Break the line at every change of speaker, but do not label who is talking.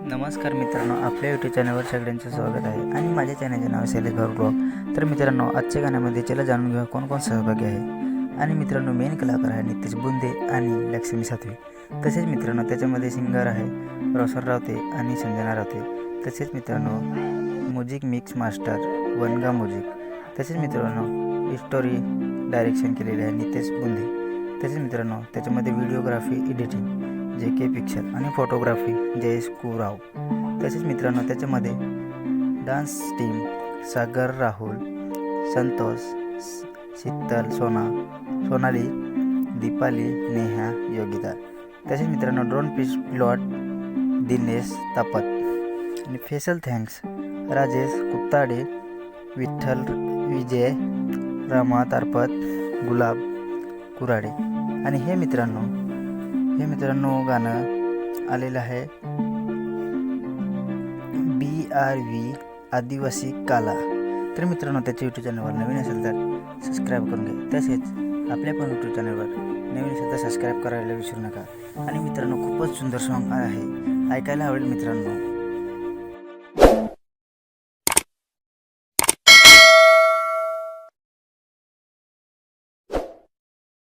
नमस्कार मित्रांनो, आपल्या यूट्यूब चॅनलवर सगळ्यांचं स्वागत आहे आणि माझ्या चॅनलचे नाव शैलेश भाऊ ब्लॉग। तर मित्रांनो, आजच्या गाण्यामध्ये चला जाणून घेऊया कोण कोण सहभागी आहे। आणि मित्रांनो, मेन कलाकार आहे नितेश बुंदे आणि लक्ष्मी सातवी। तसेच मित्रांनो, त्याच्यामध्ये सिंगर आहे रोशन रावते आणि संजना रावते। तसेच मित्रांनो, म्युझिक मिक्स मास्टर वनगा म्युझिक। तसेच मित्रांनो, स्टोरी डायरेक्शन केलेले आहे नितेश बुंदे। तसेच मित्रांनो, त्याच्यामध्ये व्हिडिओग्राफी एडिटिंग JK पिक्चर आणि फोटोग्राफी जयेश कुराव। तसेच मित्रांनो, त्याच्यामध्ये डान्स टीम सागर राहुल, संतोष, शीतल, सोनाली, दीपाली, नेहा, योगिता। तसेच मित्रांनो, ड्रोन पिलॉट दिनेश तापत आणि स्पेशल थँक्स राजेश कुत्ताडे, विठ्ठल विजय, रमा तारपत, गुलाब कुराडे। आणि हे मित्रांनो गाणं आलेलं आहे BRV आदिवासी काला। तर मित्रांनो, त्याच्या यूट्यूब चॅनलवर नवीन असेल तर सबस्क्राईब करून घ्या। तसेच आपल्या पण यूट्यूब चॅनलवर नवीन असेल तर सबस्क्राईब करायला विसरू नका। आणि मित्रांनो, खूपच सुंदर सॉन्ग आहे, ऐकायला आवडेल मित्रांनो।